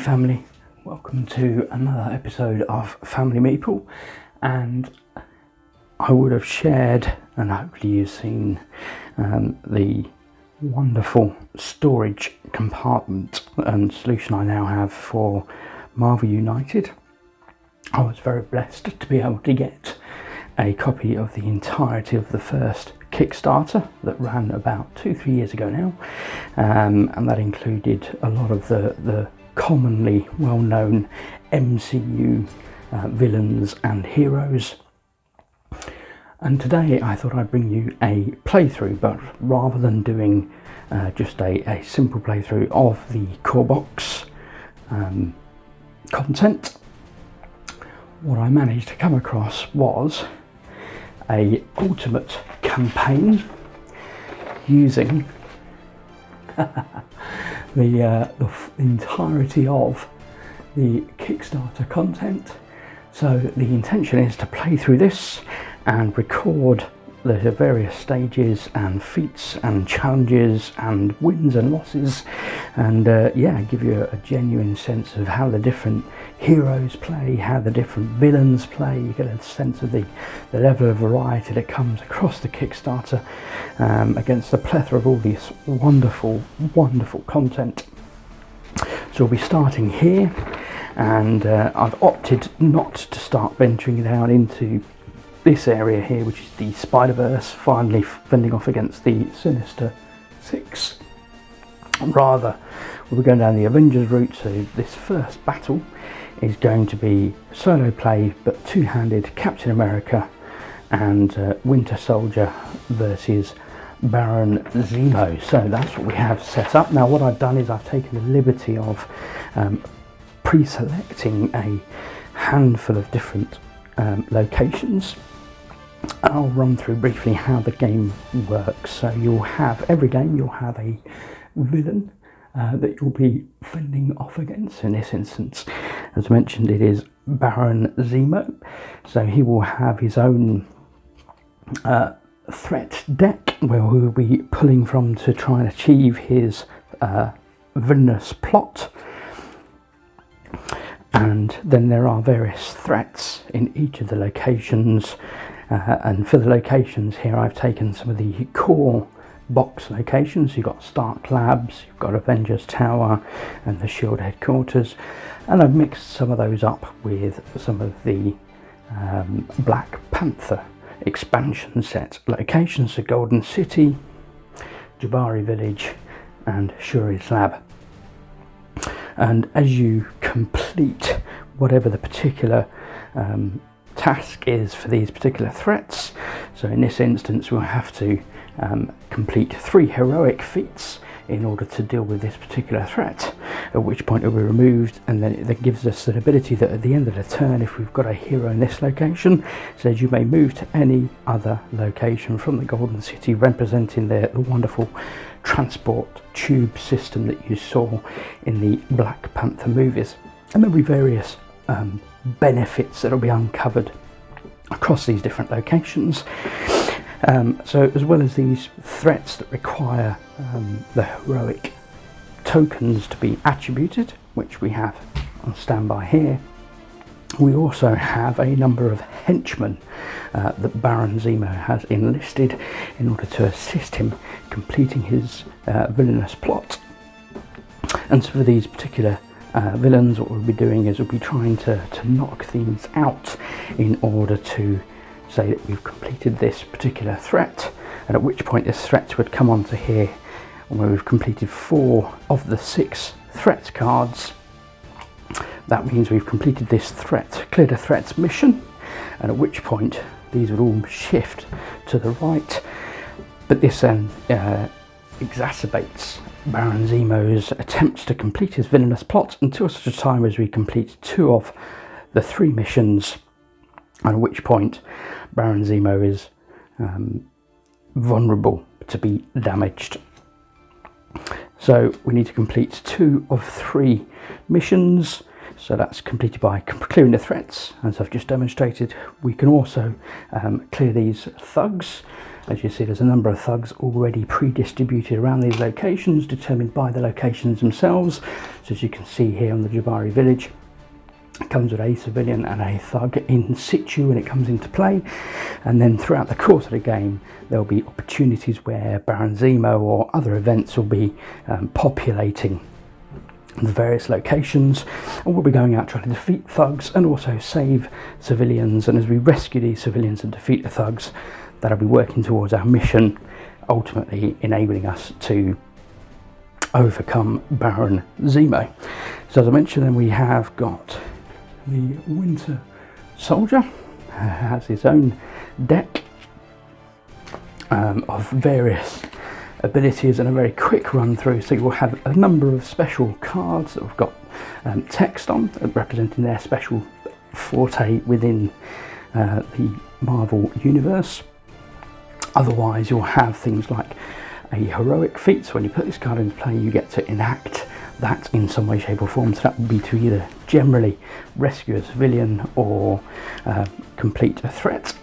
family, welcome to another episode of Family Meeple. And I would have shared, and hopefully you've seen, the wonderful storage compartment and solution I now have for Marvel United. I was very blessed to be able to get a copy of the entirety of the first Kickstarter that ran about 2-3 years ago now, and that included a lot of the commonly well-known MCU villains and heroes. And today I thought I'd bring you a playthrough, but rather than doing just a simple playthrough of the core box content, what I managed to come across was a ultimate campaign using the entirety of the Kickstarter content. So the intention is to play through this and record the various stages and feats and challenges and wins and losses, and give you a genuine sense of how the different heroes play, how the different villains play. You get a sense of the level of variety that comes across the Kickstarter against the plethora of all this wonderful content. So we'll be starting here, and I've opted not to start venturing down into this area here, which is the Spider-Verse, finally fending off against the Sinister Six. Rather, we'll be going down the Avengers route. So this first battle is going to be solo play, but two-handed Captain America and Winter Soldier versus Baron Zemo. So that's what we have set up. Now what I've done is I've taken the liberty of pre-selecting a handful of different locations. I'll run through briefly how the game works. So every game you'll have a villain that you'll be fending off against. In this instance, as mentioned, it is Baron Zemo. So he will have his own threat deck where we will be pulling from to try and achieve his villainous plot. And then there are various threats in each of the locations, and for the locations here I've taken some of the core box locations. You've got Stark Labs, you've got Avengers Tower and the SHIELD headquarters, and I've mixed some of those up with some of the Black Panther expansion set locations, so Golden City, Jabari Village and Shuri's Lab. And as you complete whatever the particular task is for these particular threats, so in this instance we'll have to complete 3 heroic feats in order to deal with this particular threat, at which point it will be removed, and then it gives us the ability that at the end of the turn, if we've got a hero in this location, it says you may move to any other location from the Golden City, representing the wonderful transport tube system that you saw in the Black Panther movies. And there'll be various benefits that will be uncovered across these different locations. So as well as these threats that require the heroic tokens to be attributed, which we have on standby here, we also have a number of henchmen that Baron Zemo has enlisted in order to assist him completing his villainous plot. And so for these particular villains, what we'll be doing is we'll be trying to knock these out in order to say that we've completed this particular threat, and at which point this threat would come onto here, where we've completed 4 of the 6 threat cards. That means we've completed this threat, cleared a threats mission, and at which point these would all shift to the right. But this then exacerbates Baron Zemo's attempts to complete his villainous plot until such a time as we complete 2 of the 3 missions, at which point Baron Zemo is vulnerable to be damaged. So we need to complete 2 of 3 missions. So that's completed by clearing the threats, as I've just demonstrated. We can also clear these thugs, As you see, there's a number of thugs already pre-distributed around these locations, determined by the locations themselves. So as you can see here on the Jabari village, it comes with a civilian and a thug in situ when it comes into play, and then throughout the course of the game there'll be opportunities where Baron Zemo or other events will be populating the various locations, and we'll be going out trying to defeat thugs and also save civilians. And as we rescue these civilians and defeat the thugs, that'll be working towards our mission, ultimately enabling us to overcome Baron Zemo. So as I mentioned, then we have got the Winter Soldier, has his own deck of various abilities and a very quick run through. So you'll have a number of special cards that have got text on, representing their special forte within the Marvel universe. Otherwise you'll have things like a heroic feat, so when you put this card into play you get to enact that in some way, shape or form. So that would be to either generally rescue a civilian or complete a threat.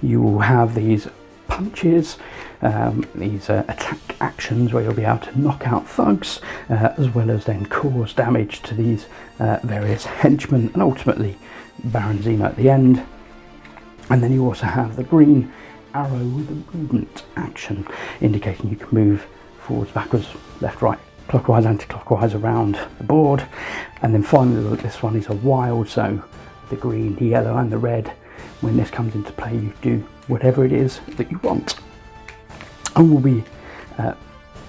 You will have these punches, these attack actions where you'll be able to knock out thugs, as well as then cause damage to these various henchmen and ultimately Baron Zemo at the end. And then you also have the green arrow with a movement action, indicating you can move forwards, backwards, left, right, clockwise, anti-clockwise around the board. And then finally this one is a wild, so the green, the yellow and the red, when this comes into play you do whatever it is that you want. And we'll be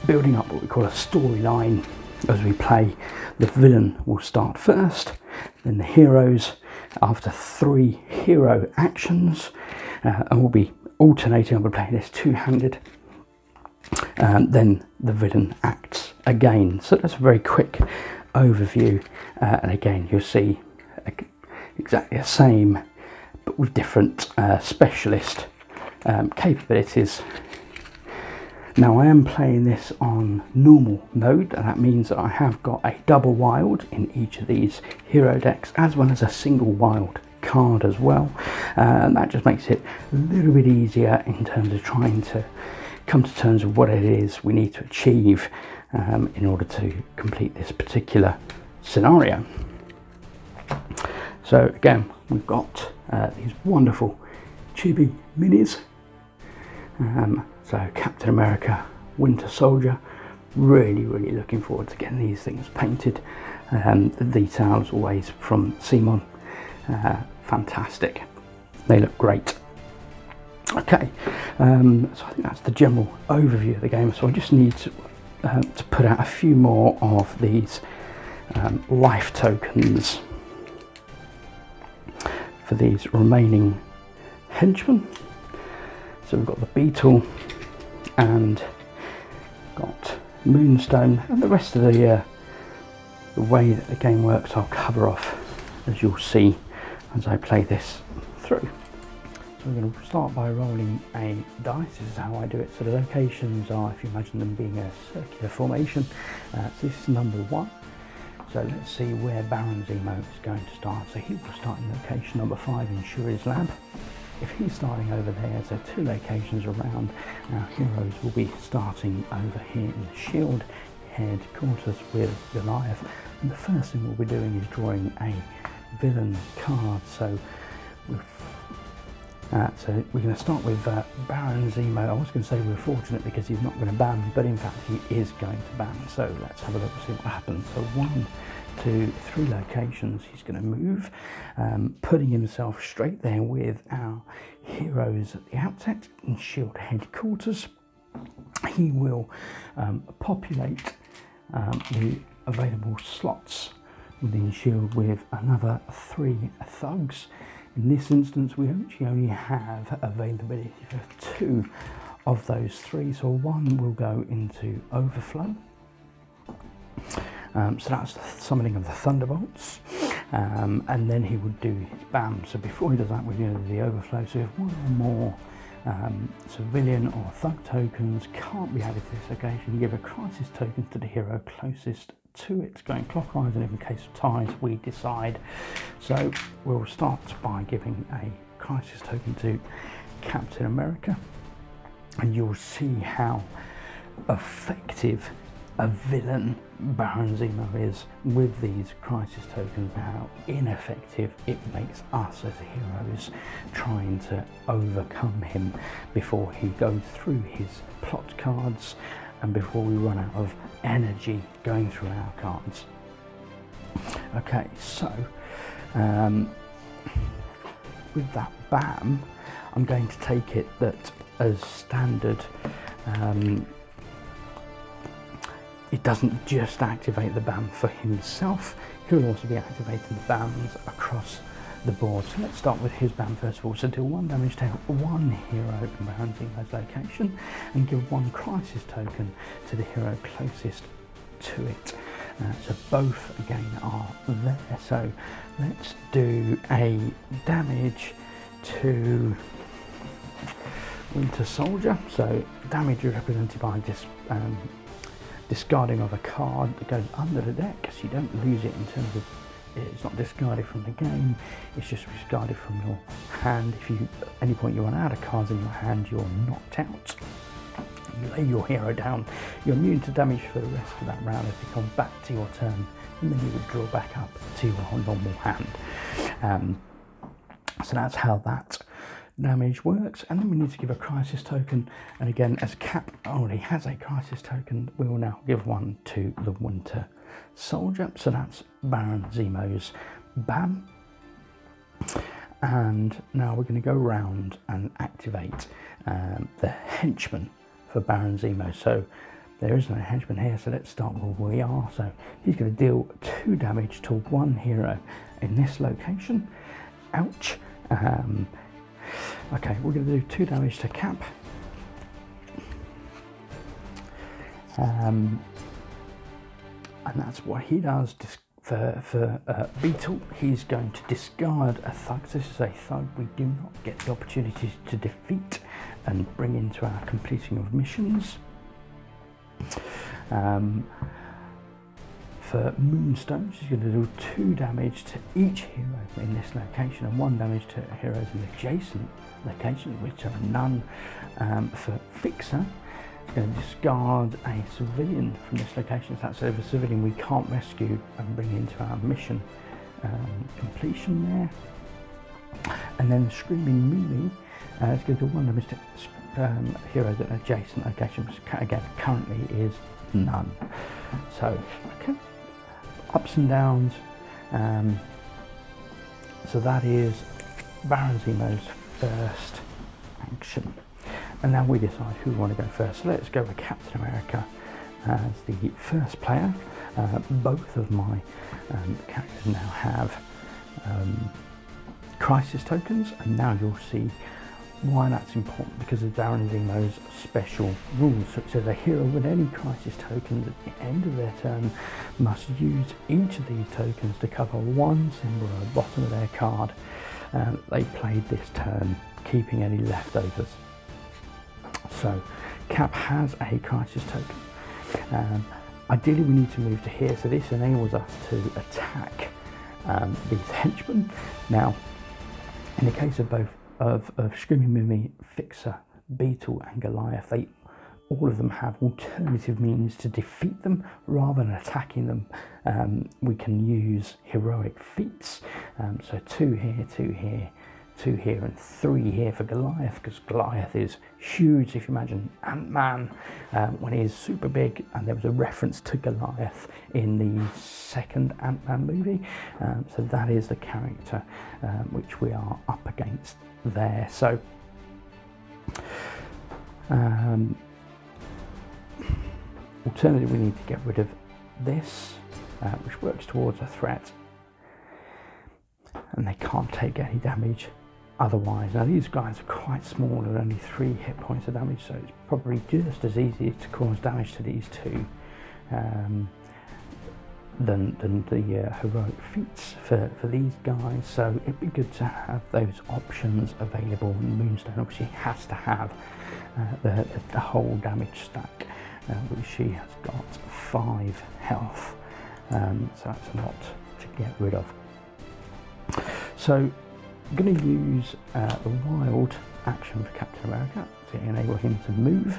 building up what we call a storyline as we play. The villain will start first, then the heroes after 3 hero actions, and we'll be alternating. I'll be playing this two-handed, then the villain acts again. So that's a very quick overview, and again you'll see exactly the same but with different specialist capabilities. Now I am playing this on normal mode, and that means that I have got a double wild in each of these hero decks, as well as a single wild card as well, and that just makes it a little bit easier in terms of trying to come to terms with what it is we need to achieve in order to complete this particular scenario. So again, we've got these wonderful chibi minis. So Captain America, Winter Soldier, really looking forward to getting these things painted. The details always from CMON, fantastic, they look great. Okay, so I think that's the general overview of the game. So I just need to put out a few more of these life tokens for these remaining henchmen. So we've got the Beetle and got Moonstone, and the rest of the way that the game works I'll cover off as you'll see as I play this through. So we're going to start by rolling a dice. This is how I do it. So the locations are, if you imagine them being a circular formation, so this is number 1. So let's see where Baron Zemo is going to start. So he will start in location number 5 in Shuri's lab. If he's starting over there, so 2 locations around, our heroes will be starting over here in the shield headquarters with Goliath. And the first thing we'll be doing is drawing a villain card. So we're going to start with Baron Zemo. I was going to say we're fortunate because he's not going to ban, but in fact he is going to ban. So let's have a look and see what happens. So 1, 2, 3 locations he's going to move, putting himself straight there with our heroes at the outset in shield headquarters. He will populate the available slots within shield with another 3 thugs. In this instance we actually only have availability for 2 of those 3, so 1 will go into overflow. So that's the summoning of the Thunderbolts, and then he would do his BAM. So before he does that, we're going to do the overflow. So if 1 or more civilian or thug tokens can't be added to this occasion, give a crisis token to the hero closest to it, going clockwise, and in case of ties we decide. So we'll start by giving a crisis token to Captain America, and you'll see how effective a villain Baron Zemo is with these crisis tokens, how ineffective it makes us as heroes trying to overcome him before he goes through his plot cards and before we run out of energy going through our cards. Okay, so with that BAM, I'm going to take it that as standard, it doesn't just activate the BAM for himself, he'll also be activating the BAMs across the board. So let's start with his BAM first of all. So deal 1 damage to one hero in Baron Zemo's location and give 1 crisis token to the hero closest to it. So both again are there. So let's do a damage to Winter Soldier. So damage is represented by discarding of a card that goes under the deck, so you don't lose it in terms of it's not discarded from the game, it's just discarded from your hand. If you at any point you run out of cards in your hand, you're knocked out. You lay your hero down, you're immune to damage for the rest of that round as it comes back to your turn, and then you would draw back up to your normal hand. So that's how that damage works. And then we need to give a crisis token, and again, as Cap already has a crisis token, we will now give 1 to the Winter Soldier. So that's Baron Zemo's BAM. And now we're going to go around and activate the henchman for Baron Zemo. So there is no henchman here, so let's start where we are. So he's going to deal 2 damage to 1 hero in this location. Ouch. Okay, we're going to do 2 damage to Cap. And that's what he does. For Beetle, he's going to discard a thug. This is a thug we do not get the opportunity to defeat and bring into our completing of missions. For Moonstone, she's going to do 2 damage to each hero in this location and 1 damage to heroes in adjacent locations, which are none. For Fixer, she's going to discard a civilian from this location. So that's a civilian we can't rescue and bring into our mission completion there. And then Screaming Mimi is going to do 1 damage to heroes in adjacent locations, which again currently is none. So, okay. Ups and downs. So that is Baron Zemo's first action. And now we decide who we want to go first. So let's go with Captain America as the first player. Both of my characters now have crisis tokens, and now you'll see why that's important, because of Baron Zemo's special rules. So it says a hero with any crisis tokens at the end of their turn must use each of these tokens to cover 1 symbol at the bottom of their card they played this turn, keeping any leftovers. So Cap has a crisis token. Ideally we need to move to here, so this enables us to attack these henchmen. Now in the case of both of Screaming Mimi, Fixer, Beetle and Goliath, all of them have alternative means to defeat them rather than attacking them. We can use heroic feats, so 2 here, 2 here, 2 here and 3 here for Goliath, because Goliath is huge. If you imagine Ant-Man when he is super big, and there was a reference to Goliath in the second Ant-Man movie, so that is the character which we are up against there. So alternatively we need to get rid of this, which works towards a threat, and they can't take any damage otherwise. Now these guys are quite small and only 3 hit points of damage, so it's probably just as easy to cause damage to these 2 than the heroic feats for these guys. So it'd be good to have those options available. And Moonstone obviously has to have the whole damage stack, which she has got 5 health, so that's a lot to get rid of. So I'm going to use the wild action for Captain America to enable him to move.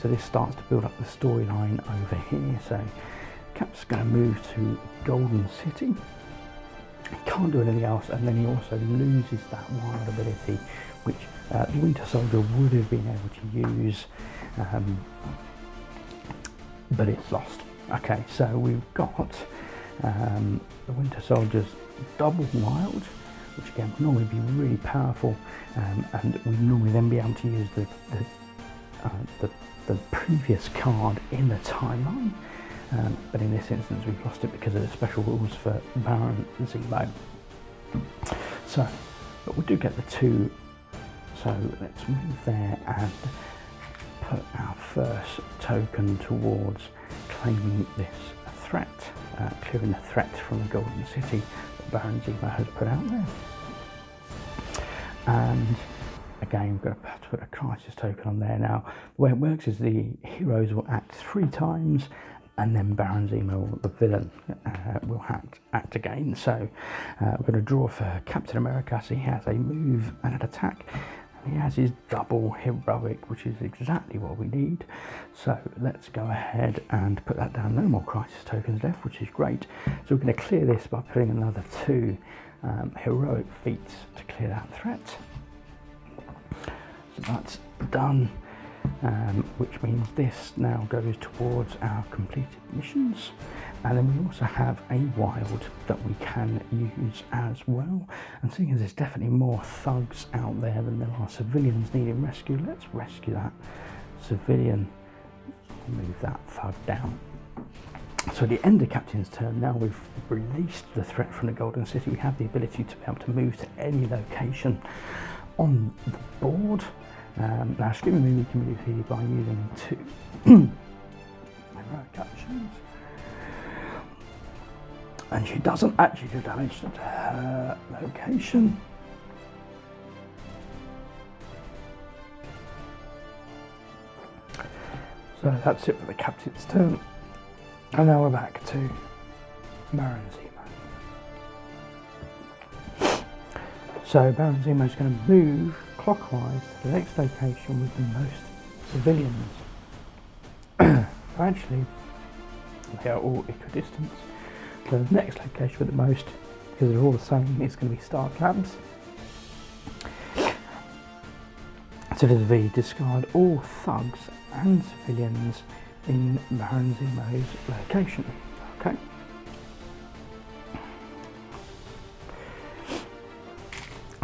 So this starts to build up the storyline over here. So Cap's going to move to Golden City. He can't do anything else, and then he also loses that wild ability, which the Winter Soldier would have been able to use, but it's lost. Okay, so we've got the Winter Soldier's double wild, which again would normally be really powerful, and we'd normally then be able to use the previous card in the timeline. But in this instance we've lost it because of the special rules for Baron Zemo. So, but we do get the two, so let's move there and put our first token towards claiming this threat, clearing the threat from the Golden City that Baron Zemo has put out there. And again, we're going to have to put a crisis token on there. Now, the way it works is the heroes will act 3 times, and then Baron Zemo, the villain, will act again. So we're going to draw for Captain America, so he has a move and an attack. And he has his double heroic, which is exactly what we need. So let's go ahead and put that down. No more crisis tokens left, which is great. So we're going to clear this by putting another 2 heroic feats to clear that threat. So that's done. Which means this now goes towards our completed missions, and then we also have a wild that we can use as well. And seeing as there's definitely more thugs out there than there are civilians needing rescue, let's rescue that civilian, move that thug down. So at the end of Captain's turn, now we've released the threat from the Golden City, we have the ability to be able to move to any location on the board. Now, Screaming Mimi can be defeated by using 2 heroic actions, and she doesn't actually do damage to her location. So that's it for the Captain's turn, and now we're back to Baron Zemo. So Baron Zemo is going to move clockwise to the next location with the most civilians. Actually, they are all equidistant. So the next location with the most, because they're all the same, is going to be Stark Labs. So this will be discard all thugs and civilians in Baron Zemo's location. Okay.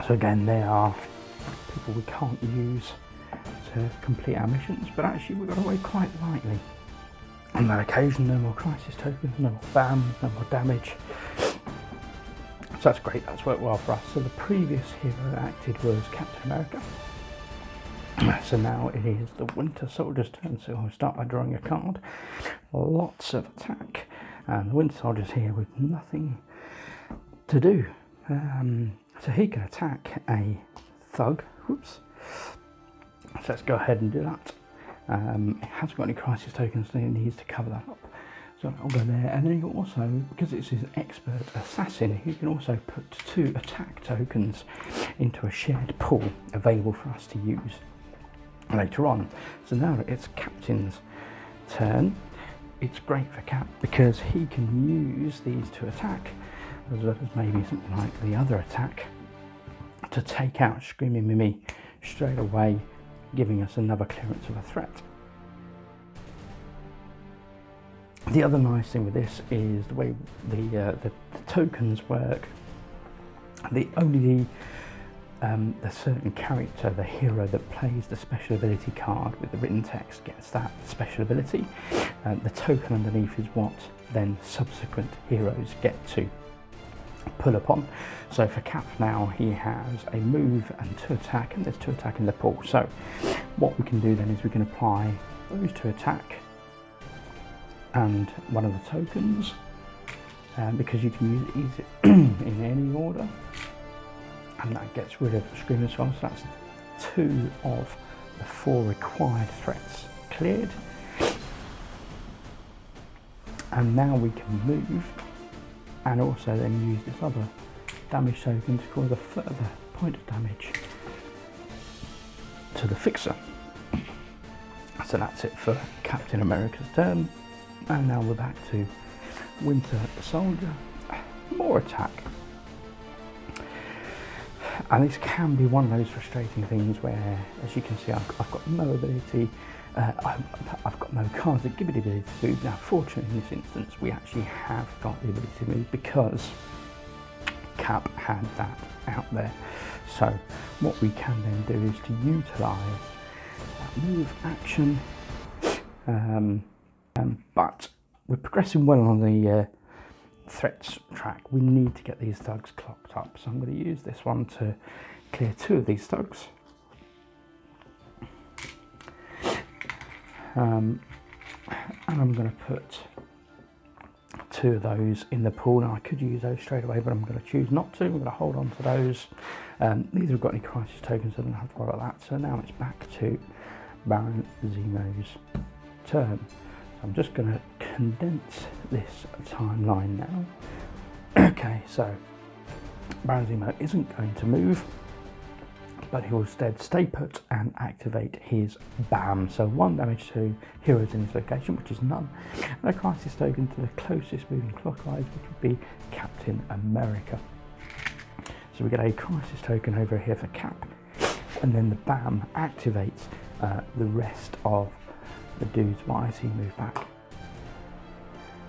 So again, they are people we can't use to complete our missions, but actually we got away quite lightly. On that occasion, no more crisis tokens, no more BAMs, no more damage. So that's great, that's worked well for us. So the previous hero that acted was Captain America. So now it is the Winter Soldier's turn, so I'll start by drawing a card. Lots of attack, and the Winter Soldier's here with nothing to do. So he can attack a thug. Whoops. So let's go ahead and do that. It hasn't got any crisis tokens, so he needs to cover that up. So I'll go there, and then he can also, because it's his expert assassin, he can also put 2 attack tokens into a shared pool available for us to use later on. So now that it's Captain's turn, it's great for Cap because he can use these to attack, as well as maybe something like the other attack, to take out Screaming Mimi straight away, giving us another clearance of a threat. The other nice thing with this is the way the tokens work. The certain character, the hero that plays the special ability card with the written text, gets that special ability. The token underneath is what then subsequent heroes get to pull upon. So for Cap now, he has a move and 2 attack, and there's 2 attack in the pool. So what we can do then is we can apply those 2 attack and one of the tokens, because you can use it in any order, and that gets rid of Screaming Swallow. So that's 2 of the 4 required threats cleared. And now we can move and also then use this other damage token to cause a further point of damage to the fixer. So that's it for Captain America's turn. And now we're back to Winter Soldier. More attack. And this can be one of those frustrating things where, as you can see, I've got no ability, I've got no cards that give me the ability to move. Now, fortunately, in this instance, we actually have got the ability to move because Cap had that out there. So what we can then do is to utilise that move action, but we're progressing well on the threats track. We need to get these thugs clocked up, so I'm going to use this one to clear 2 of these thugs. And I'm going to put 2 of those in the pool. Now I could use those straight away, but I'm going to choose not to. I'm going to hold on to those. Neither have got any crisis tokens, so I don't have to worry about that. So now it's back to Baron Zemo's turn. So I'm just going to condense this timeline now. Okay, so Baron Zemo isn't going to move, but he will instead stay put and activate his BAM. So 1 damage to heroes in his location, which is none, and a crisis token to the closest moving clockwise, which would be Captain America. So we get a crisis token over here for Cap, and then the BAM activates the rest of the dudes. Why is he moved back?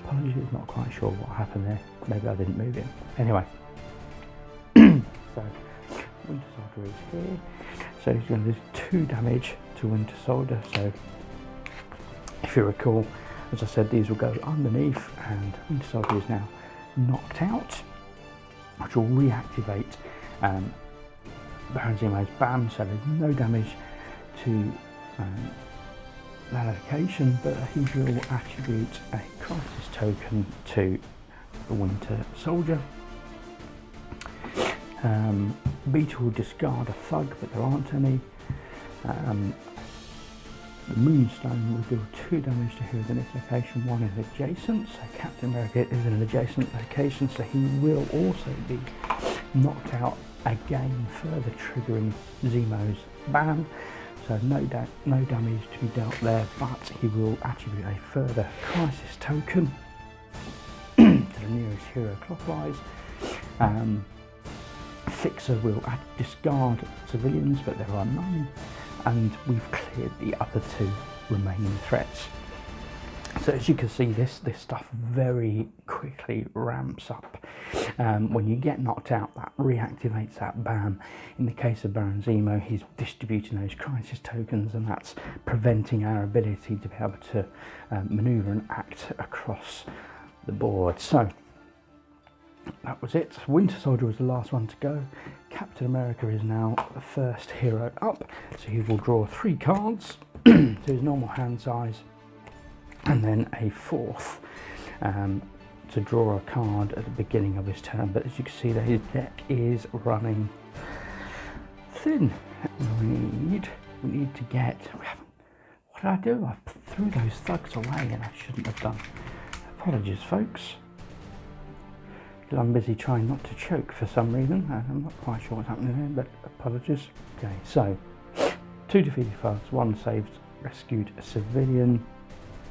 Apologies, not quite sure what happened there. Maybe I didn't move him. Anyway, so Winter Soldier is here. So he's going to do 2 damage to Winter Soldier. So if you recall, as I said, these will go underneath, and Winter Soldier is now knocked out, which will reactivate Baron Zemo's BAM. So there's no damage to that location, but he will attribute a crisis token to the Winter Soldier. Beetle will discard a thug, but there aren't any. The Moonstone will deal 2 damage to heroes in this location. 1 is adjacent, so Captain America is in an adjacent location, so he will also be knocked out again, further triggering Zemo's BAM. So no damage to be dealt there, but he will attribute a further crisis token to the nearest hero clockwise. Fixer will discard civilians, but there are none, and we've cleared the other 2 remaining threats. So as you can see, this stuff very quickly ramps up. When you get knocked out, that reactivates that BAM. In the case of Baron Zemo, he's distributing those crisis tokens, and that's preventing our ability to be able to maneuver and act across the board. So that was it. Winter Soldier was the last one to go. Captain America is now the first hero up, so he will draw 3 cards to his normal hand size, and then a 4th to draw a card at the beginning of his turn. But as you can see that his deck is running thin. We need to get, what did I do? I threw those thugs away and I shouldn't have done. Apologies folks, because I'm busy trying not to choke for some reason, and I'm not quite sure what's happening there, but apologies. Okay, so 2 defeated thugs, 1 saved, rescued a civilian,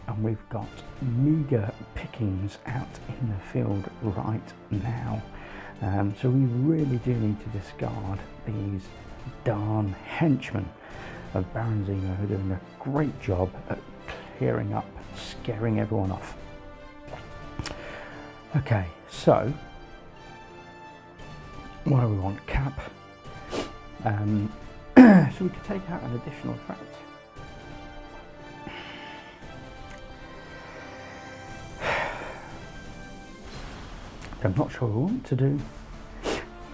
and we've got meagre pickings out in the field right now. So we really do need to discard these darn henchmen of Baron Zemo, who are doing a great job at clearing up, scaring everyone off. Okay, so what do we want? Cap. So we could take out an additional threat. I'm not sure what we want to do.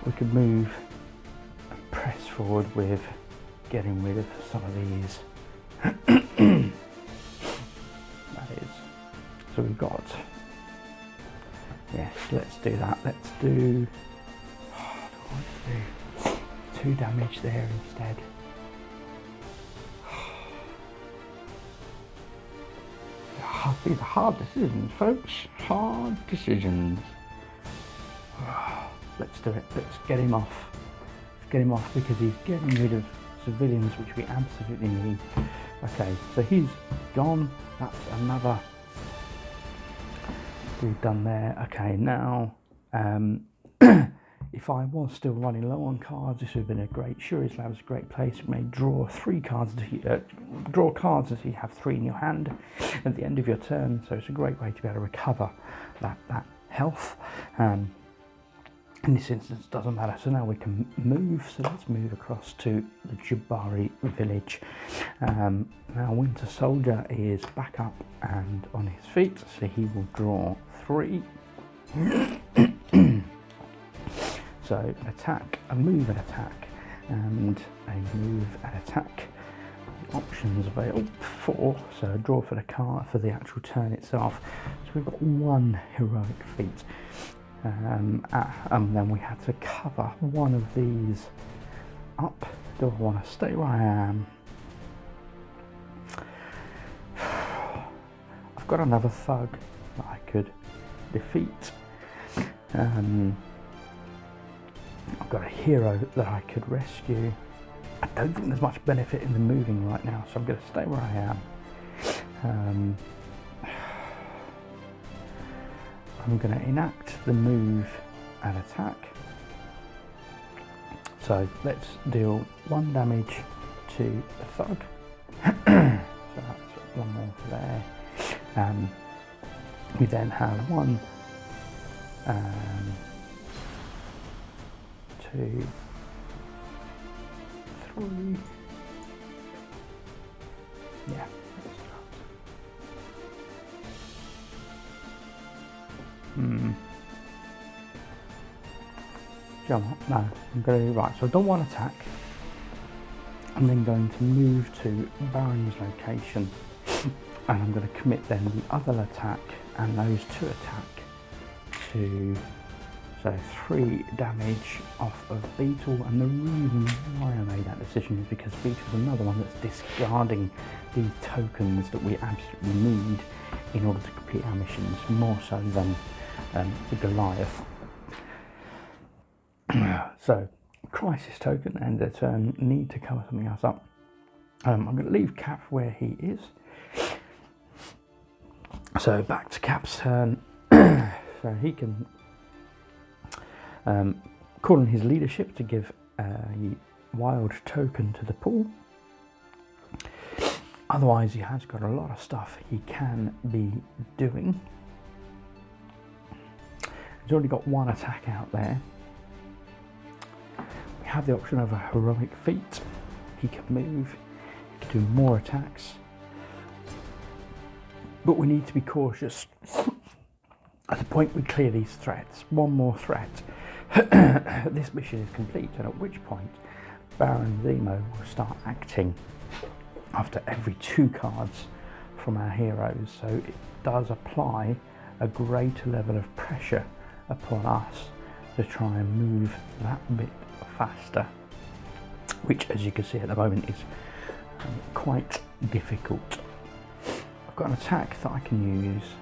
We could move and press forward with getting rid of some of these. That is. So we've got, yes, let's do that. Let's do, what do I want to do? 2 damage there instead. These are hard decisions, folks. Hard decisions. let's do it. Let's get him off. Let's get him off because he's getting rid of civilians, which we absolutely need. Okay, so he's gone. That's another we've done there. Okay, now if I was still running low on cards, this would have been a great. Shuri's Lab's a great place. You may draw 3 cards. Draw cards as you have 3 in your hand at the end of your turn. So it's a great way to be able to recover that health. In this instance, it doesn't matter. So now we can move. So let's move across to the Jabari village. Now Winter Soldier is back up and on his feet, so he will draw 3. So an attack, a move and attack, and a move and attack. The options available 4. So a draw for the card for the actual turn itself. So we've got 1 heroic feat. And then we had to cover one of these up. Do I want to stay where I am? I've got another thug that I could defeat. I've got a hero that I could rescue. I don't think there's much benefit in the moving right now, so I'm going to stay where I am. I'm going to enact the move and attack. So let's deal 1 damage to the thug. So that's 1 more for there. We then have 1, 2, 3. Yeah. Jump up. No, I'm going to do right. So I've done 1 attack. I'm then going to move to Baron's location, and I'm going to commit then the other attack and those 2 attack to, so 3 damage off of Beetle. And the reason why I made that decision is because Beetle's another one that's discarding these tokens that we absolutely need in order to complete our missions, more so than the Goliath. So, crisis token and a turn, need to cover something else up. I'm going to leave Cap where he is. So back to Cap's turn. So he can call on his leadership to give a wild token to the pool. Otherwise, he has got a lot of stuff he can be doing. He's already got 1 attack out there. We have the option of a heroic feat. He can move, he can do more attacks. But we need to be cautious. At the point we clear these threats, 1 more threat, this mission is complete, and at which point Baron Zemo will start acting after every 2 cards from our heroes. So it does apply a greater level of pressure upon us to try and move that bit faster, which, as you can see at the moment, is quite difficult. I've got an attack that I can use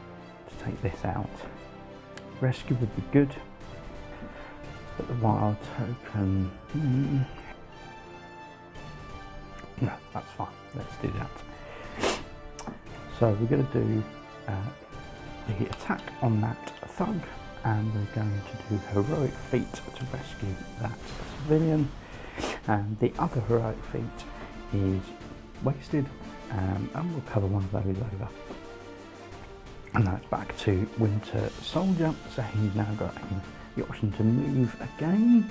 to take this out. Rescue would be good, but the wild token, no, that's fine, let's do that. So we're going to do the attack on that thug, and we're going to do heroic feat to rescue that civilian, and the other heroic feat is wasted, and we'll cover one of those over. And that's back to Winter Soldier, so he's now got the option to move again,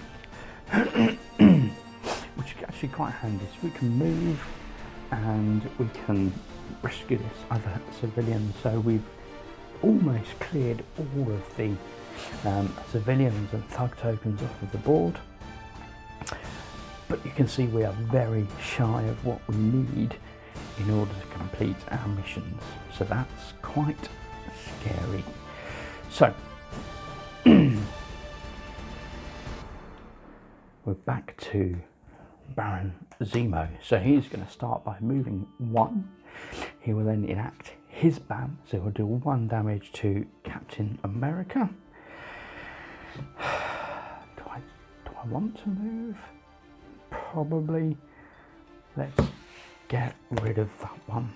which is actually quite handy. So we can move and we can rescue this other civilian. So we've almost cleared all of the civilians and thug tokens off of the board, but you can see we are very shy of what we need in order to complete our missions, so that's quite scary. So we're back to Baron Zemo. So he's going to start by moving 1. He will then enact his ban, so he'll do 1 damage to Captain America. Do I want to move? Probably. Let's get rid of that one.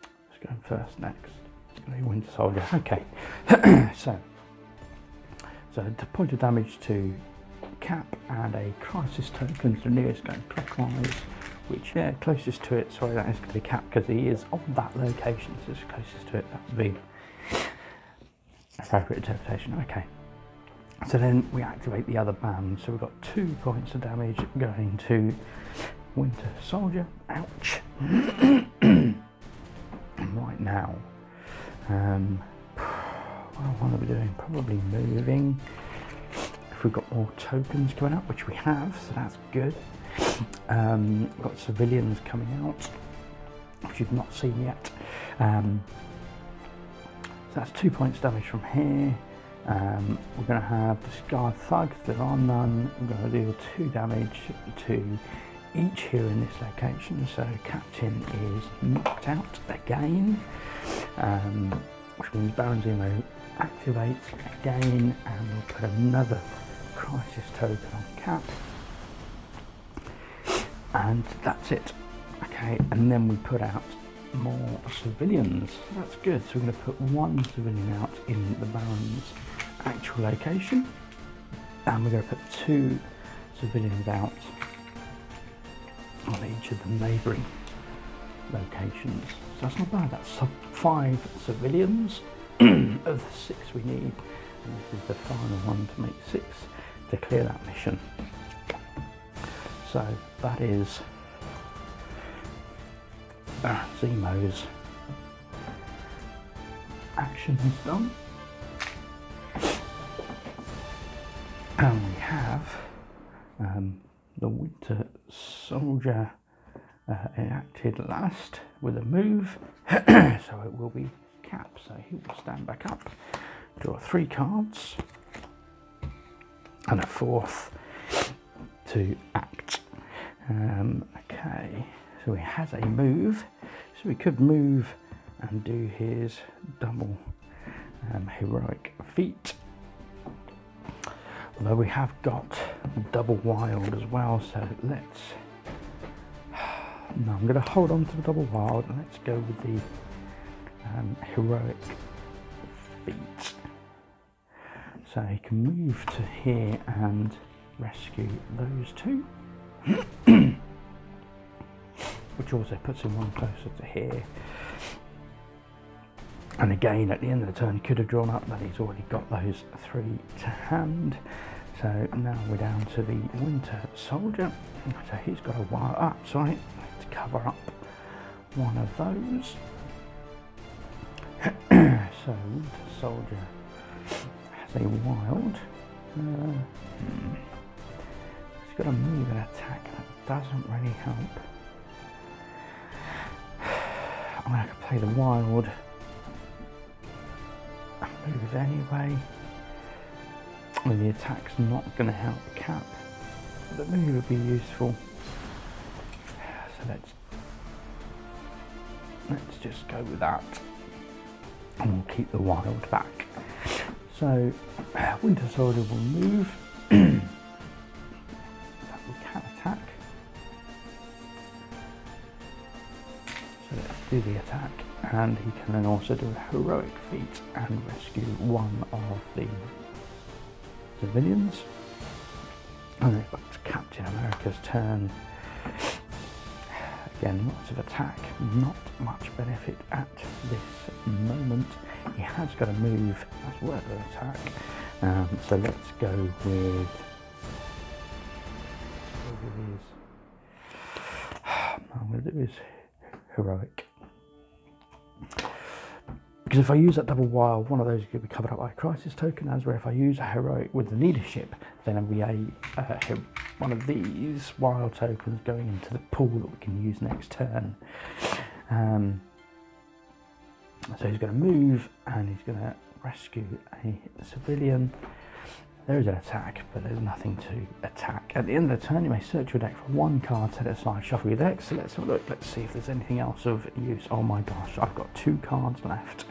Let's go first next. It's going to be Winter Soldier. Okay. so the point of damage to Cap and a crisis token to the nearest going clockwise, which, yeah, closest to it. Sorry, that is going to be Cap because he is on that location, so it's closest to it. That would be appropriate interpretation. Okay. So then we activate the other band. So we've got 2 points of damage going to Winter Soldier. Ouch. Right now, what are we doing? Probably moving. If we've got more tokens coming up, which we have, so that's good. We've got civilians coming out, which you've not seen yet. So that's 2 points damage from here. We're going to have Discard Thug, there are none. We're going to deal 2 damage to each here in this location. So Captain is knocked out again, which means Baron Zemo activates again, and we'll put another crisis token on Cap. And that's it. Okay, and then we put out more civilians. That's good. So we're going to put 1 civilian out in the Baron's actual location, and we're going to put 2 civilians out on each of the neighbouring locations. So that's not bad. That's 5 civilians of the 6 we need, and this is the final one to make 6 to clear that mission. So that is Zemo's actions done. And we have the Winter Soldier enacted last with a move. So it will be Cap. So he will stand back up, draw 3 cards, and a 4th to act. Okay, so he has a move. So we could move and do his double heroic feat. Although we have got double wild as well, so let's... No, I'm going to hold on to the double wild and let's go with the heroic feat. So he can move to here and rescue those 2. Which also puts him 1 closer to here. And again, at the end of the turn, he could have drawn up, but he's already got those 3 to hand. So now we're down to the Winter Soldier. So he's got a wild up, sorry, to cover up one of those. So Winter Soldier has a wild. He's got a move and attack. That doesn't really help. I'm going to play the wild. Move anyway. I mean, the attack's not going to help Cap. The move would be useful. So let's just go with that, and we'll keep the wild back. So Winter Soldier will move. That we can attack. So let's do the attack. And he can then also do a heroic feat and rescue 1 of the civilians. And then back to Captain America's turn. Again, lots of attack, not much benefit at this moment. He has got a move as well as attack. So let's go with his... I'm going to do his heroic. Because if I use that double wild, one of those could be covered up by a crisis token, as where if I use a heroic with the leadership, then it'll be one of these wild tokens going into the pool that we can use next turn. So he's going to move and he's going to rescue a civilian. There is an attack, but there's nothing to attack. At the end of the turn, you may search your deck for 1 card, set it aside, shuffle your deck. So let's have a look. Let's see if there's anything else of use. Oh my gosh, I've got 2 cards left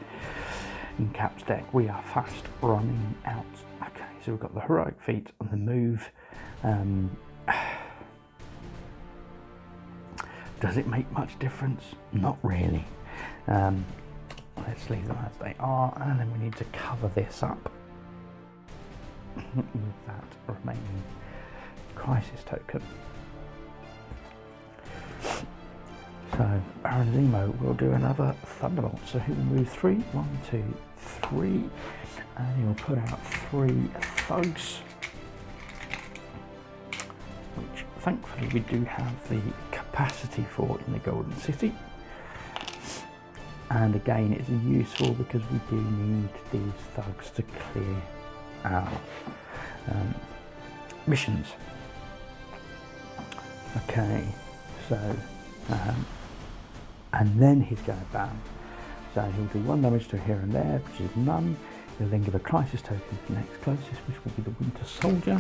in Cap's deck. We are fast running out. Okay, so we've got the heroic feat and the move. Does it make much difference? Not really. Let's leave them as they are, and then we need to cover this up with that remaining crisis token. So Baron Zemo will do another Thunderbolt. So he will move 3, 1, 2, 3, and he'll put out 3 thugs, which thankfully we do have the capacity for in the Golden City. And again, it's useful because we do need these thugs to clear our missions. Okay, so and then he's going to ban. So he'll do 1 damage to here and there, which is none. He'll then give a crisis token to the next closest, which will be the Winter Soldier.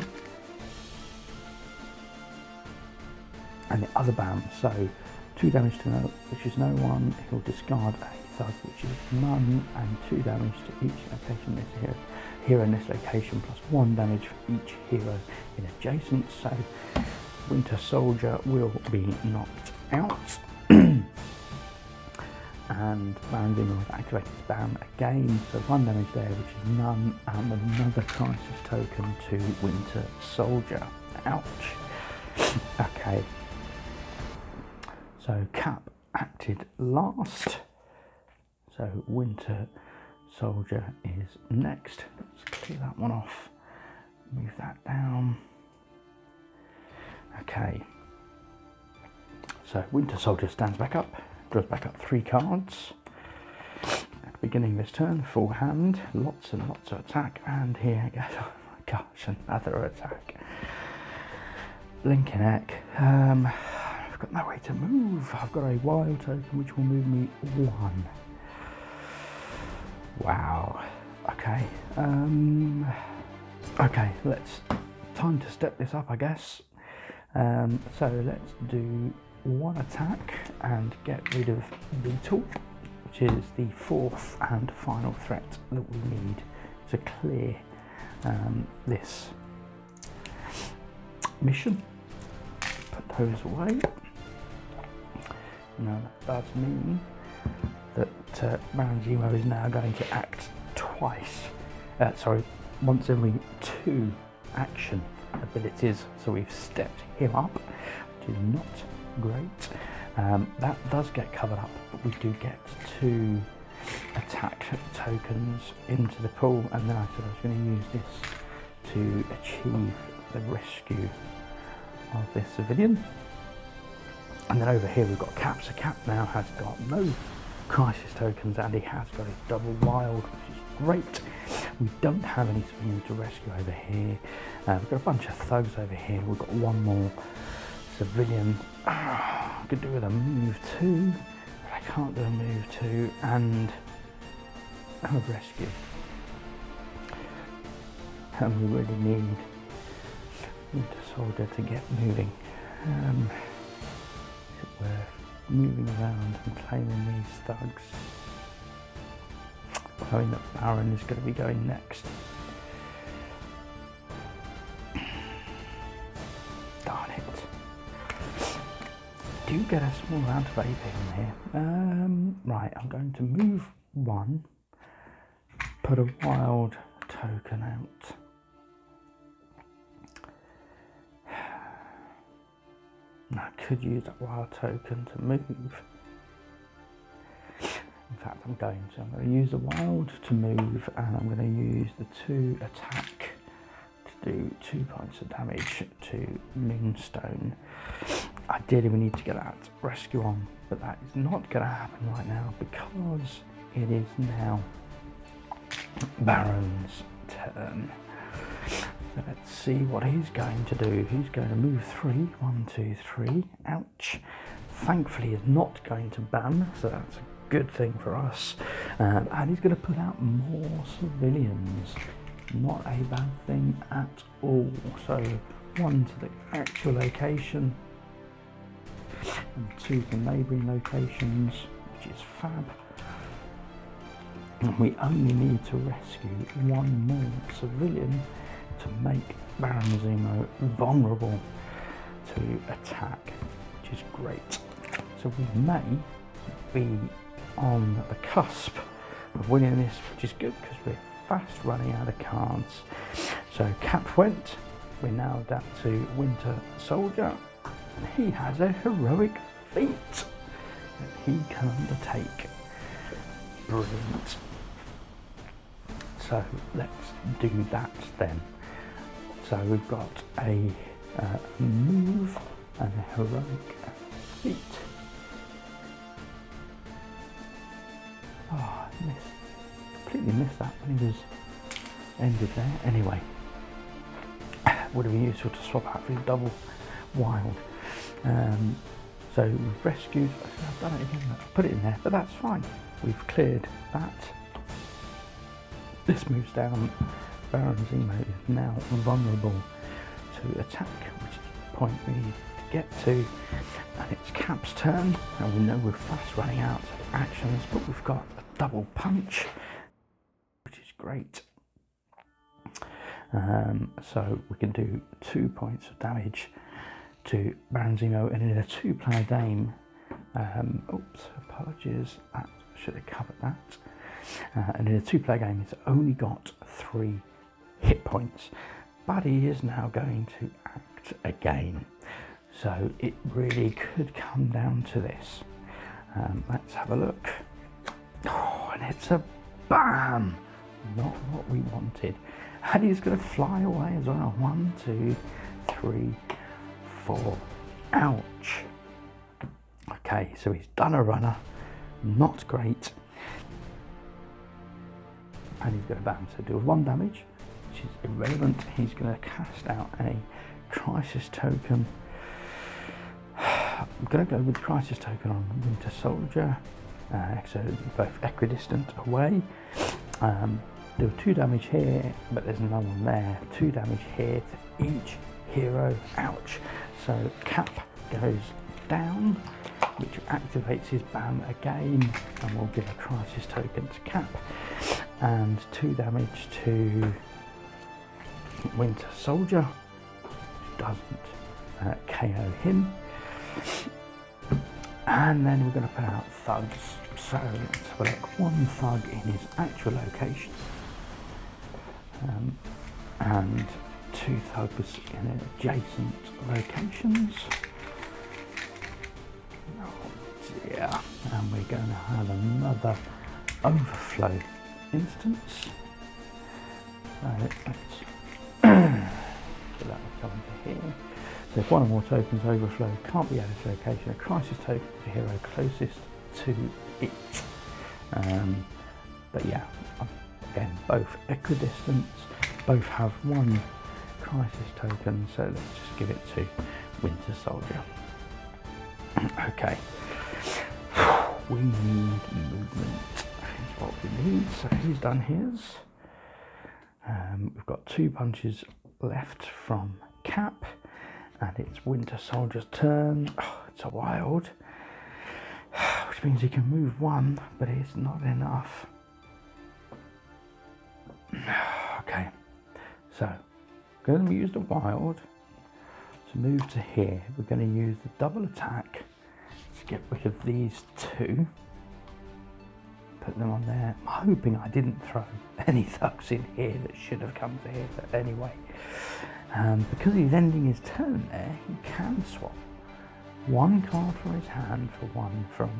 And the other ban, so 2 damage to no, which is no one. He'll discard a thug, which is none, and 2 damage to each location. This hero in this location, plus 1 damage for each hero in adjacent. So Winter Soldier will be knocked out. And Baron Zemo will activate his ban again, so 1 damage there, which is none, and another crisis token to Winter Soldier. Ouch. Okay. So Cap acted last. So Winter Soldier is next. Let's clear that one off. Move that down. Okay. So Winter Soldier stands back up. Draws back up 3 cards. At the beginning of his turn, full hand, lots and lots of attack, and here it goes. Oh my gosh, another attack. Blinking heck. I've got no way to move. I've got a wild token which will move me 1. Wow. Okay. Okay, time to step this up, I guess. So let's do 1 attack and get rid of Beetle, which is the 4th and final threat that we need to clear this mission. Put those away. Now that does mean that Baron Zemo is now going to act twice. Once every 2 action abilities. So we've stepped him up, which is not great. That does get covered up, but we do get 2 attack tokens into the pool, and then I said I was going to use this to achieve the rescue of this civilian. And then over here we've got Cap. So Cap now has got no crisis tokens, and he has got his double wild, which is great. We don't have any civilians to rescue over here. We've got a bunch of thugs over here. We've got 1 more civilian. I could do with a move 2, but I can't do a move 2 and a rescue. And we really need Winter Soldier to get moving. Is it worth moving around and claiming these thugs? Knowing that Baron is going to be going next. Darn it. Do get a small amount of AP in here. Right, I'm going to move 1, put a wild token out. I could use that wild token to move. In fact, I'm going to use the wild to move, and I'm going to use the 2 attack to do 2 points of damage to Moonstone. Ideally we need to get that rescue on, but that is not going to happen right now because it is now Baron's turn. So let's see what he's going to do. He's going to move 3, 1, 2, 3. Ouch. Thankfully he's not going to ban, so that's a good thing for us. And he's going to put out more civilians. Not a bad thing at all. So 1 to the actual location and 2 to neighbouring locations, which is fab. And we only need to rescue 1 more civilian to make Baron Zemo vulnerable to attack, which is great. So we may be on the cusp of winning this, which is good because we're fast running out of cards. So Cap went, we're now down to Winter Soldier. He has a heroic feat that he can undertake. Brilliant. So let's do that then. So we've got a move and a heroic feat. Oh, I completely missed that when he was ended there. Anyway, would have been useful to swap out for his double wild. So we've rescued, I've done it again, I've put it in there, but that's fine. We've cleared that. This moves down. Baron Zemo is now vulnerable to attack, which is the point we need to get to. And it's Cap's turn, and we know we're fast running out of actions, but we've got a double punch, which is great. So we can do 2 points of damage to Baron Zemo, and in a 2-player game, oops, apologies, that should have covered that. And in a 2-player game, he's only got 3 hit points, but he is now going to act again. So it really could come down to this. Let's have a look. Oh, and it's a bam! Not what we wanted. And he's going to fly away as well. 1, 2, 3, 4. Ouch. Okay, so he's done a runner. Not great. And he's going to bam. So deals 1 damage, which is irrelevant. He's going to cast out a crisis token. I'm going to go with the crisis token on Winter Soldier. So both equidistant away. Do 2 damage here, but there's another one there. 2 damage here to each hero. Ouch. So Cap goes down, which activates his BAM again, and we'll give a crisis token to Cap. And 2 damage to Winter Soldier, which doesn't KO him. And then we're going to put out thugs. So let's have a look. 1 thug in his actual location, and 2 thugs in adjacent locations. Oh dear. And we're going to have another overflow instance. So let's so that will come to here. So if 1 or more tokens overflow, can't be added to location, a crisis token to the hero closest to it. But yeah, again, both equidistance, both have 1 crisis token, so let's just give it to Winter Soldier. Okay, we need movement, is what we need, so he's done his. We've got 2 punches left from Cap, and it's Winter Soldier's turn. Oh, it's a wild, which means he can move 1, but it's not enough. Okay, so we're going to use the wild to move to here. We're going to use the double attack to get rid of these 2. Put them on there. I'm hoping I didn't throw any thugs in here that should have come to here, but anyway. Because he's ending his turn there, he can swap 1 card from his hand for 1 from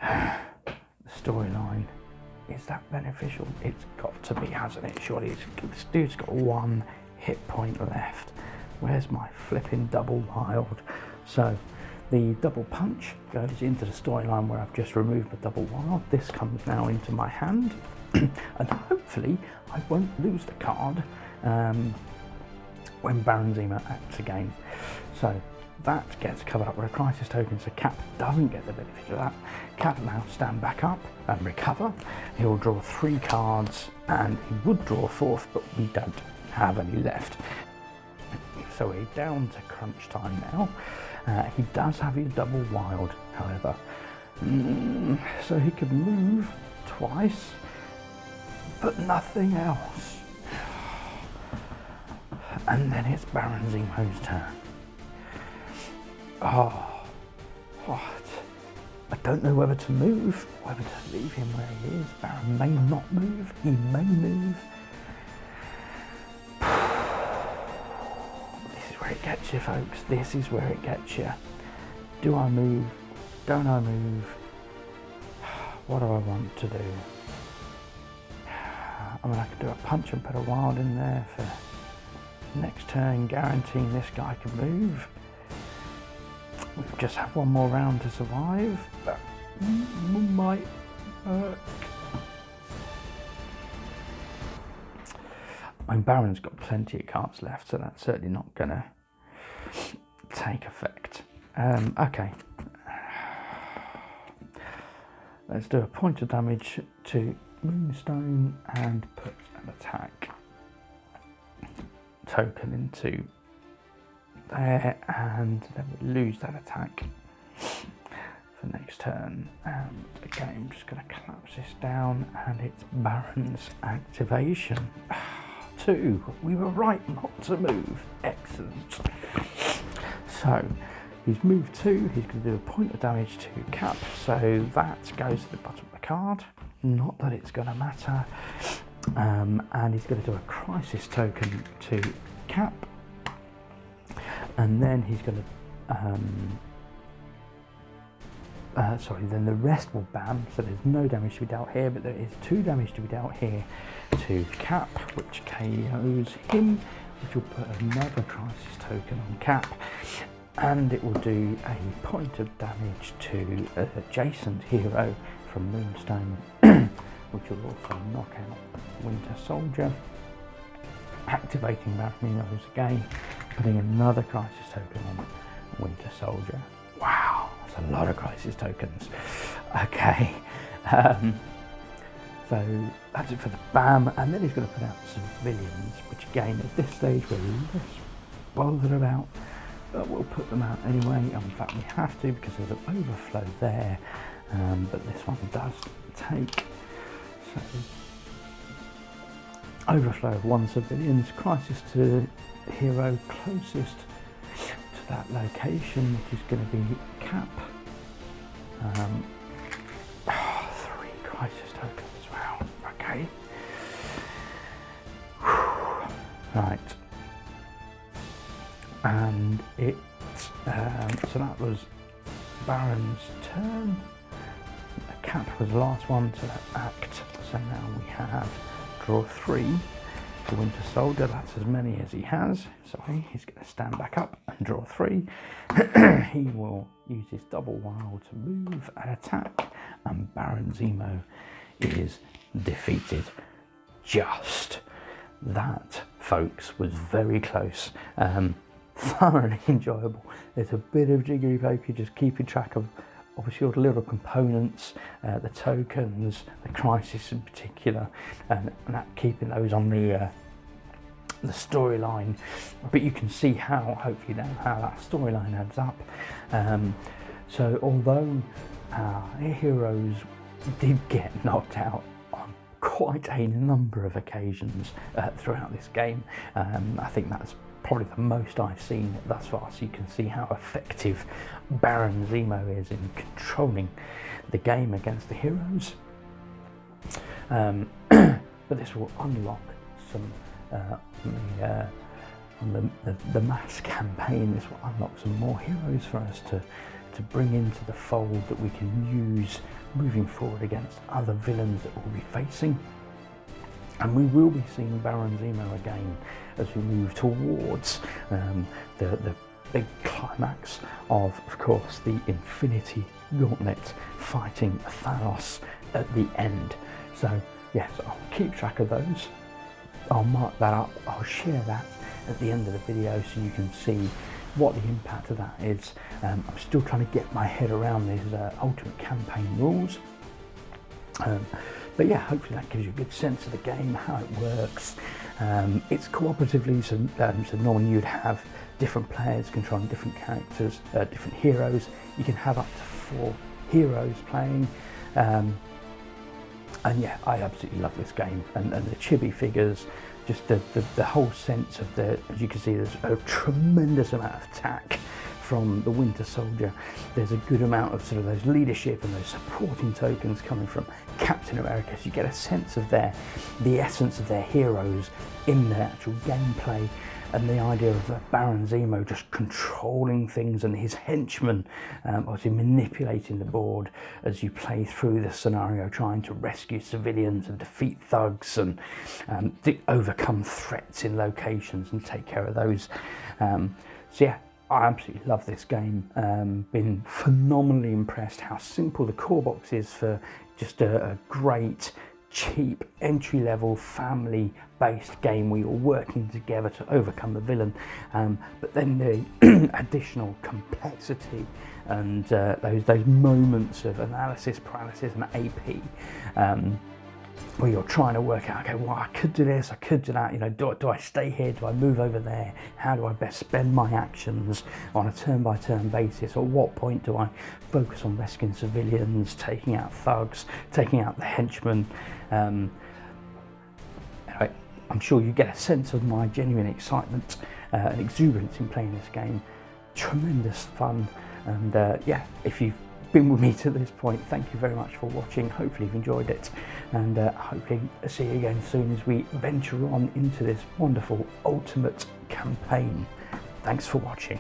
the storyline. Is that beneficial? It's got to be, hasn't it? Surely this dude's got 1 hit point left. Where's my flipping double wild? So the double punch goes into the storyline where I've just removed the double wild. This comes now into my hand, and hopefully I won't lose the card when Baron Zemo acts again. So that gets covered up with a crisis token, so Cap doesn't get the benefit of that. Cap now stand back up and recover. He'll draw 3 cards, and he would draw a 4th, but we don't have any left. So we're down to crunch time now. He does have his double wild, however. So he could move twice, but nothing else. And then it's Baron Zemo's turn. Oh, what? I don't know whether to move, whether to leave him where he is. Baron may not move, he may move. This is where it gets you, folks. This is where it gets you. Do I move? Don't I move? What do I want to do? I mean, I could do a punch and put a wild in there for next turn, guaranteeing this guy can move. We just have one more round to survive. That might work. I mean, Baron's got plenty of cards left, so that's certainly not going to take effect. Okay. Let's do a point of damage to Moonstone and put an attack token into there, and then we lose that attack for next turn. Again, I'm just going to collapse this down, and it's Baron's activation. 2. We were right not to move. Excellent. So he's moved 2. He's going to do a point of damage to Cap, so that goes to the bottom of the card. Not that it's going to matter. And he's going to do a crisis token to Cap, and then he's going to then the rest will bam, so there's no damage to be dealt here, but there is 2 damage to be dealt here to Cap, which KOs him, which will put another crisis token on Cap, and it will do a point of damage to adjacent hero from Moonstone, which will also knock out Winter Soldier, activating Baron Zemo's again, putting another crisis token on Winter Soldier. Wow, that's a lot of crisis tokens. Okay, so that's it for the BAM, and then he's going to put out civilians, which again at this stage we're less bothered about, but we'll put them out anyway. In fact, we have to because there's an overflow there, but this one does take. So overflow of 1 civilians, crisis to hero closest to that location, which is going to be Cap. 3 crisis tokens, wow, okay. Right. And it, so that was Baron's turn. Cap was the last one to act, so now we have draw 3 for Winter Soldier. That's as many as he has. Sorry, he's going to stand back up and draw 3. He will use his double wild to move and attack, and Baron Zemo is defeated. Just that, folks, was very close. Thoroughly enjoyable. There's a bit of jiggery pokery, just keeping track of obviously all the little components, the tokens, the crisis in particular, and that, keeping those on the storyline. But you can see how, hopefully now, how that storyline adds up. So although our heroes did get knocked out on quite a number of occasions throughout this game, I think that's probably the most I've seen thus far, so you can see how effective Baron Zemo is in controlling the game against the heroes. But this will unlock some on the mass campaign. This will unlock some more heroes for us to bring into the fold that we can use moving forward against other villains that we'll be facing. And we will be seeing Baron Zemo again as we move towards the big climax of course, the Infinity Gauntlet fighting Thanos at the end. So yes, I'll keep track of those. I'll mark that up. I'll share that at the end of the video so you can see what the impact of that is. I'm still trying to get my head around these Ultimate Campaign rules. But yeah, hopefully that gives you a good sense of the game, how it works. It's cooperatively, so normally you'd have different players controlling different characters, different heroes. You can have up to 4 heroes playing. And yeah, I absolutely love this game. And the chibi figures, just the whole sense of as you can see, there's a tremendous amount of attack from the Winter Soldier. There's a good amount of sort of those leadership and those supporting tokens coming from Captain America, so you get a sense of the essence of their heroes in the actual gameplay, and the idea of Baron Zemo just controlling things and his henchmen obviously manipulating the board as you play through the scenario, trying to rescue civilians and defeat thugs and overcome threats in locations and take care of those. So yeah, I absolutely love this game. Been phenomenally impressed how simple the core box is for just a great, cheap, entry-level, family-based game where you're working together to overcome the villain. But then the additional complexity and those moments of analysis, paralysis, and AP. Where you're trying to work out, okay, well, I could do this, I could do that, you know, do I stay here, do I move over there, how do I best spend my actions on a turn-by-turn basis, or what point do I focus on rescuing civilians, taking out thugs, taking out the henchmen. Anyway, I'm sure you get a sense of my genuine excitement and exuberance in playing this game. Tremendous fun, and yeah, if you've been with me to this point, thank you very much for watching. Hopefully you've enjoyed it, and hopefully see you again soon as we venture on into this wonderful ultimate campaign. Thanks for watching.